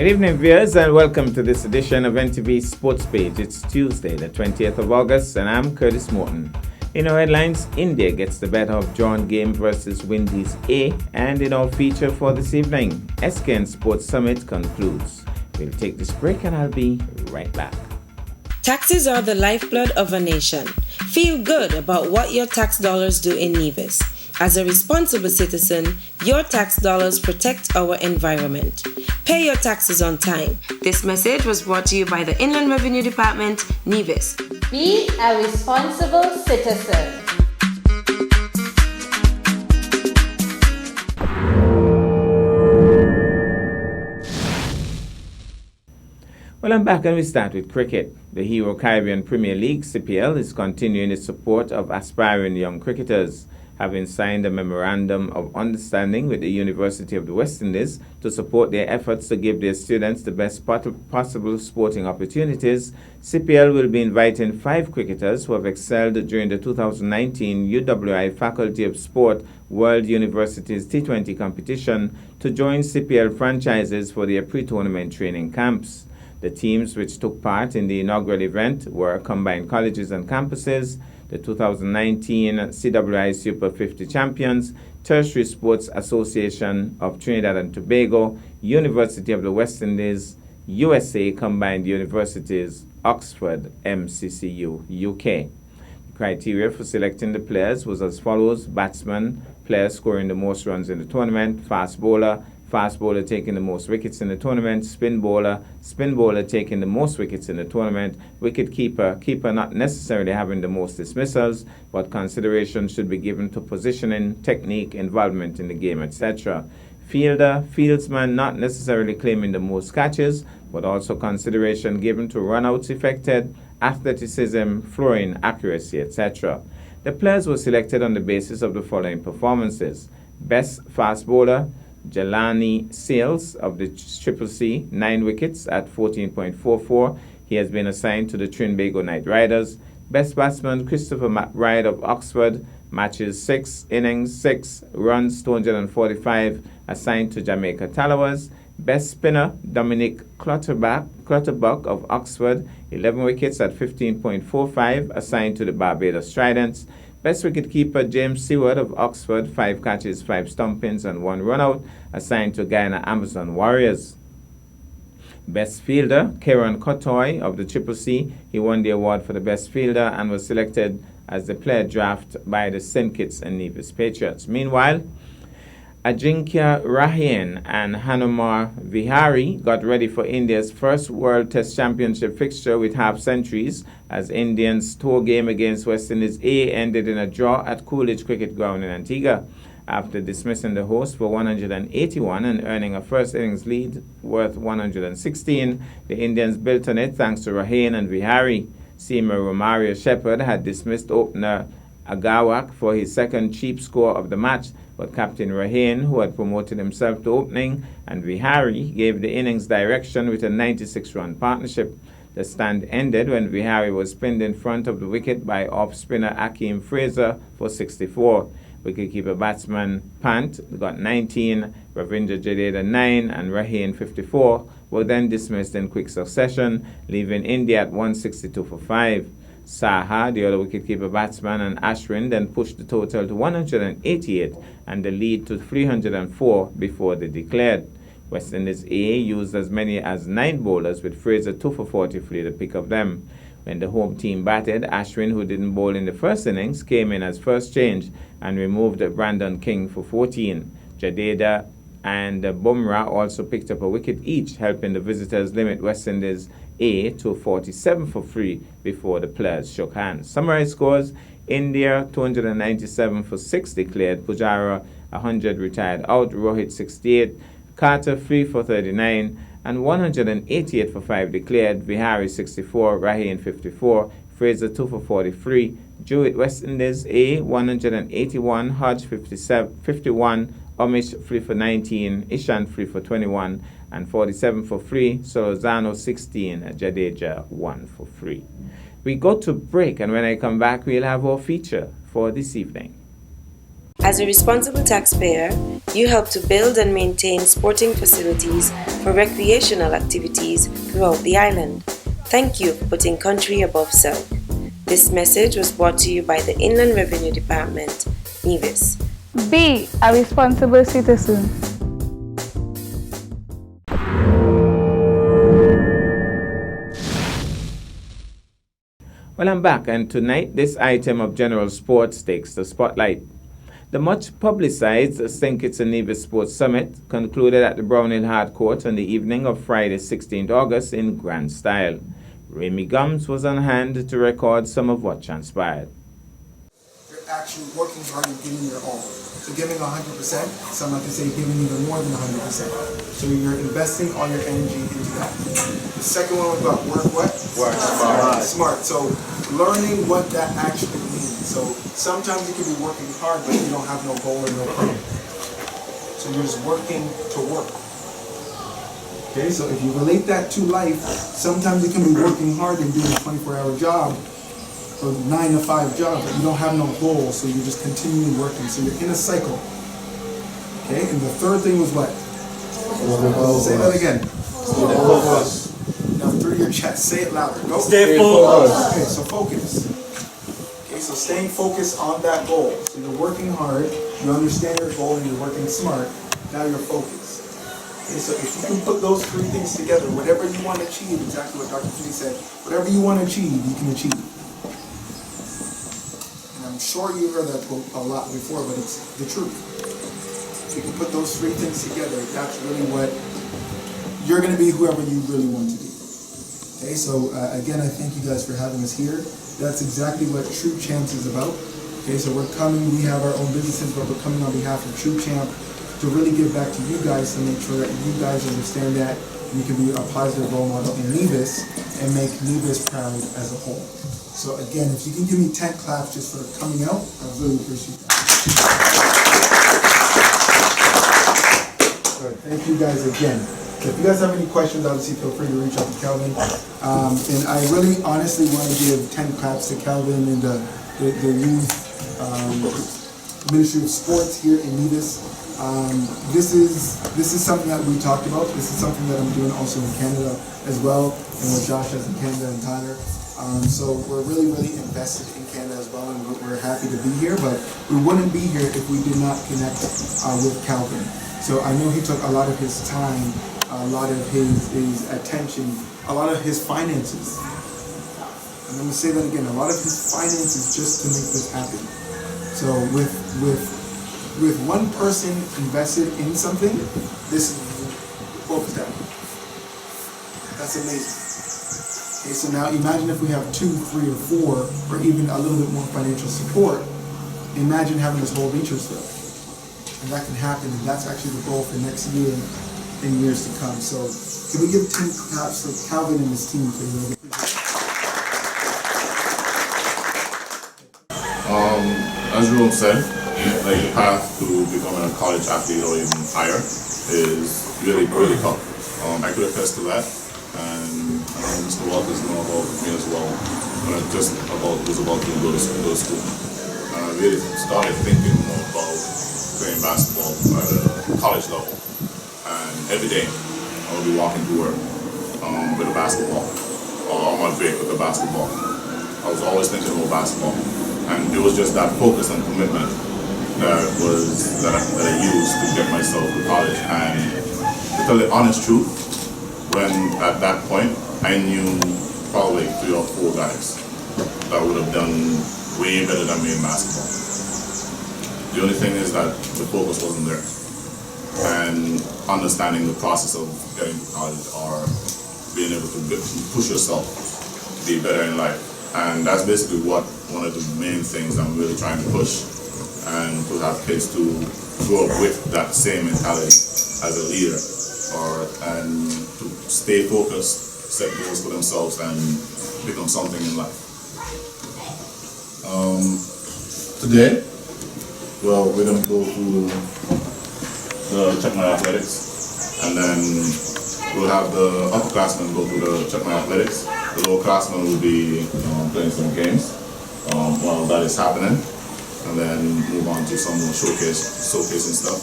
Good evening, viewers, and welcome to this edition of NTV Sports Page. It's Tuesday, the 20th of August, and I'm Curtis Morton. In our headlines, India gets the better of drawn game versus Windies A, and in our feature for this evening, SKN Sports Summit concludes. We'll take this break, and I'll be right back. Taxes are the lifeblood of a nation. Feel good about what your tax dollars do in Nevis. As a responsible citizen, your tax dollars protect our environment. Pay your taxes on time. This message was brought to you by the Inland Revenue Department, Nevis. Be a responsible citizen. Well, I'm back and we start with cricket. The Hero Caribbean Premier League, CPL, is continuing its support of aspiring young cricketers, having signed a memorandum of understanding with the University of the West Indies to support their efforts to give their students the best possible sporting opportunities. CPL will be inviting 5 cricketers who have excelled during the 2019 UWI Faculty of Sport World Universities T20 competition to join CPL franchises for their pre-tournament training camps. The teams which took part in the inaugural event were combined colleges and campuses, the 2019 CWI Super 50 champions, Tertiary Sports Association of Trinidad and Tobago, University of the West Indies, USA Combined Universities, Oxford, MCCU, UK. The criteria for selecting the players was as follows: batsman, player scoring the most runs in the tournament; fast bowler taking the most wickets in the tournament; spin bowler taking the most wickets in the tournament; wicket keeper not necessarily having the most dismissals, but consideration should be given to positioning, technique, involvement in the game, etc. Fieldsman not necessarily claiming the most catches, but also consideration given to runouts effected, athleticism, throwing accuracy, etc. The players were selected on the basis of the following performances: best fast bowler, Jelani Sales of the Triple C, 9 wickets at 14.44. He has been assigned to the Trinbago Knight Riders. Best batsman, Christopher McBride of Oxford, matches 6, innings 6, runs 245, assigned to Jamaica Talawas. Best spinner, Dominic Clutterbuck of Oxford, 11 wickets at 15.45, assigned to the Barbados Tridents. Best wicketkeeper, James Seward of Oxford, 5 catches, 5 stumpings, and 1 runout, assigned to Guyana Amazon Warriors. Best fielder, Kieran Kotoy of the Triple C. He won the award for the best fielder and was selected as the player draft by the St. Kitts and Nevis Patriots. Meanwhile, Ajinkya Rahane and Hanumar Vihari got ready for India's first World Test Championship fixture with half centuries as Indians' tour game against West Indies A ended in a draw at Coolidge Cricket Ground in Antigua. After dismissing the host for 181 and earning a first innings lead worth 116, the Indians built on it thanks to Rahane and Vihari. Seamer Romario Shepherd had dismissed opener Agawak for his second cheap score of the match, but Captain Rahane, who had promoted himself to opening, and Vihari gave the innings direction with a 96-run partnership. The stand ended when Vihari was pinned in front of the wicket by off-spinner Akeem Fraser for 64. Wicketkeeper batsman Pant got 19, Ravindra Jadeja 9, and Rahane 54 were then dismissed in quick succession, leaving India at 162 for 5. Saha, the other wicketkeeper batsman, and Ashwin then pushed the total to 188 and the lead to 304 before they declared. West Indies A used as many as 9 bowlers, with Fraser 2 for 43 the pick of them. When the home team batted, Ashwin, who didn't bowl in the first innings, came in as first change and removed Brandon King for 14. Jadeja and Bumrah also picked up a wicket each, helping the visitors limit West Indies A to 47 for 3 before the players shook hands. Summarized scores: India 297 for 6 declared, Pujara 100 retired out, Rohit 68, Carter 3 for 39, and 188 for 5 declared, Vihari 64, Rahane 54, Fraser 2 for 43, Jewett West Indies A 181, Hodge 51, Amish 3 for 19, Ishan 3 for 21, and 47 for 3, Solozano 16, Jadeja 1 for 3. We go to break, and when I come back, we'll have our feature for this evening. As a responsible taxpayer, you help to build and maintain sporting facilities for recreational activities throughout the island. Thank you for putting country above self. This message was brought to you by the Inland Revenue Department, Nevis. Be a responsible citizen. Well, I'm back, and tonight this item of general sports takes the spotlight. The much publicized St. Kitts and Nevis Sports Summit concluded at the Brownhill Hard Court on the evening of Friday, 16th August in grand style. Remy Gums was on hand to record some of what transpired. You're actually working hard and giving your all. So giving 100%, some like to say giving even more than 100%. So you're investing all your energy into that. The second one was about work what? Work smart. Smart. So learning what that actually means. So sometimes you can be working hard, but you don't have no goal or no plan. So you're just working to work. Okay, so if you relate that to life, sometimes you can be working hard and doing a 24-hour job, or 9 to 5 job, but you don't have no goal, so you're just continually working. So you're in a cycle. Okay, and the third thing was what? Say that again. Now through your chest, say it louder. Go. Stay focused. Okay, so focus. Okay, so staying focused on that goal. So you're working hard, you understand your goal, and you're working smart. Now you're focused. Okay, so if you can put those three things together, whatever you want to achieve, exactly what Dr. Judy said, whatever you want to achieve, you can achieve. I'm sure you've heard that quote a lot before, but it's the truth. If you can put those three things together, that's really what you're going to be, whoever you really want to be. Okay, so again, I thank you guys for having us here. That's exactly what True Champs is about. Okay, so we're coming, we have our own businesses, but we're coming on behalf of True Champ to really give back to you guys to make sure that you guys understand that you can be a positive role model in Nevis and make Nevis proud as a whole. So again, if you can give me 10 claps just for coming out, I really appreciate that. All right, thank you guys again. If you guys have any questions, obviously feel free to reach out to Calvin. And I really honestly want to give 10 claps to Calvin and the youth Ministry of Sports here in Nevis. This is something that we talked about. This is something that I'm doing also in Canada as well, and what Josh has in Canada and Tyler. So we're really, really invested in Canada as well, and we're happy to be here, but we wouldn't be here if we did not connect with Calvin. So I know he took a lot of his time, a lot of his attention, a lot of his finances. And I'm going to say that again, a lot of his finances just to make this happen. So with one person invested in something, this broke down. That's amazing. Okay, so now imagine if we have 2, 3, or 4, or even a little bit more financial support. Imagine having this whole nature stuff. And that can happen, and that's actually the goal for next year and years to come. So can we give 10 claps for Calvin and his team, please? As Jerome said, like the path to becoming a college athlete or even higher is really, really tough. I could attest to that. And Mr. Walters know about me as well. When I was about to go to school. And I really started thinking more about playing basketball at a college level. And every day I would be walking to work with a basketball, or on my break with a basketball. I was always thinking about basketball. And it was just that focus and commitment that I used to get myself to college. And to tell the honest truth, when at that point, I knew probably 3 or 4 guys that would have done way better than me in basketball. The only thing is that the focus wasn't there. And understanding the process of getting to college or being able to push yourself to be better in life. And that's basically one of the main things I'm really trying to push, and to have kids to grow up with that same mentality as a leader, and to stay focused, set goals for themselves, and become something in life. Today, well, we're going to go through the Check My Athletics, and then we'll have the upperclassmen go through the Check My Athletics. The lowerclassmen will be playing some games while that is happening. and then move on to some more showcasing stuff.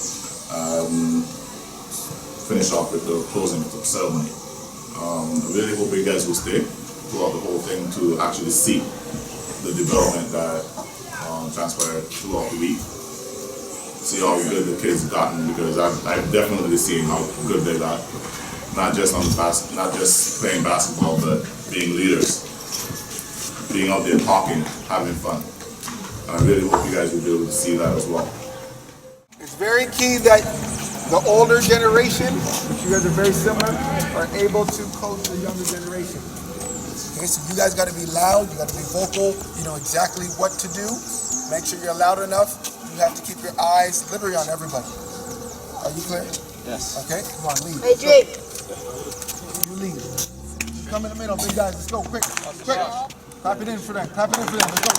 Finish off with the closing ceremony. I really hope you guys will stay throughout the whole thing to actually see the development that transpired throughout the week. See how good the kids gotten, because I've definitely seen how good they got. Not just not just playing basketball, but being leaders, being out there talking, having fun. And I really hope you guys will be able to see that as well. It's very key that the older generation, which you guys are very similar, are able to coach the younger generation. Okay, so you guys got to be loud, you got to be vocal, you know exactly what to do. Make sure you're loud enough. You have to keep your eyes literally on everybody. Are you clear? Yes. Okay, come on, lead. Hey, Jake. You lead. You come in the middle, big guys. Let's go, quick. Quick. Clap it in for them. Clap it in for them. Let's go.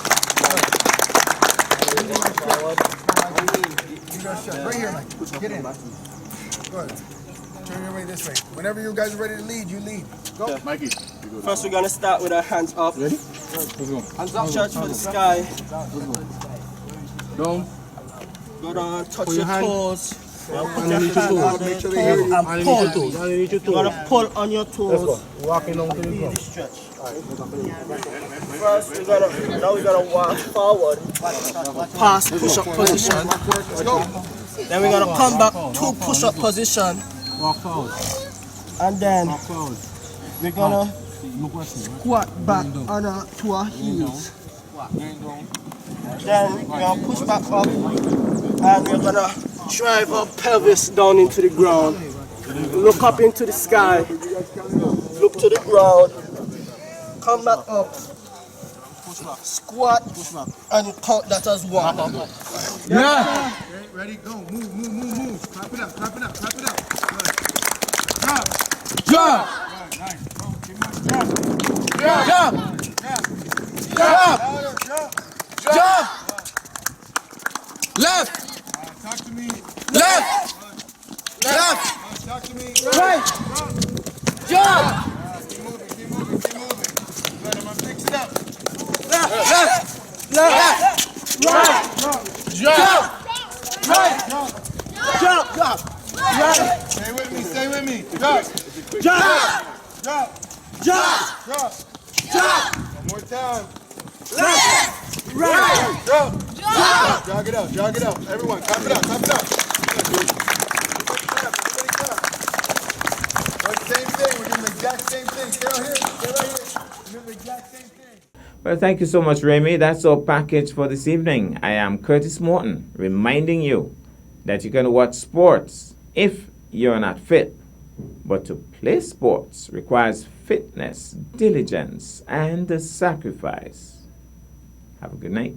Right here, Mike. Get in. Good. Turn your way this way. Whenever you guys are ready to lead, you lead. Go. Yeah. Mikey. First, we're going to start with our hands up. Ready? Let's go. Hands up, church, for the sky. Down. Go down, touch your toes. Underneath your toes. Make sure they hear you. And pull. Underneath your toes. You're going to pull on your toes. Let's go. Walking down to the ground. Stretch. First, we're gonna walk forward. Past push-up position. Let's go. Then we're going to come back to push-up position. Walk forward. And then we're going to squat back to our heels. Then we're going to push back up. And we're going to drive our pelvis down into the ground. Look up into the sky. Look to the ground. Come back up. Squat. And count that as one. Yeah. Okay, ready, go. Move. Clap it up. Clap it up. Good. Jump. Nice. Go. Keep moving. Jump. Left. Talk to me. Left. Talk to me. Right. Jump. Keep moving. Good. I'm gonna fix it up. Left. Right. Jump. Right. Jump. Right. Stay with me. Jump. One more time. Left. Right. Jump. Jog it out. Everyone, clap it up. Everybody clap. Same thing. We're doing the exact same thing. Stay right here. We're doing the exact same thing. Well, thank you so much, Remy. That's our package for this evening. I am Curtis Morton, reminding you that you can watch sports if you're not fit. But to play sports requires fitness, diligence, and a sacrifice. Have a good night.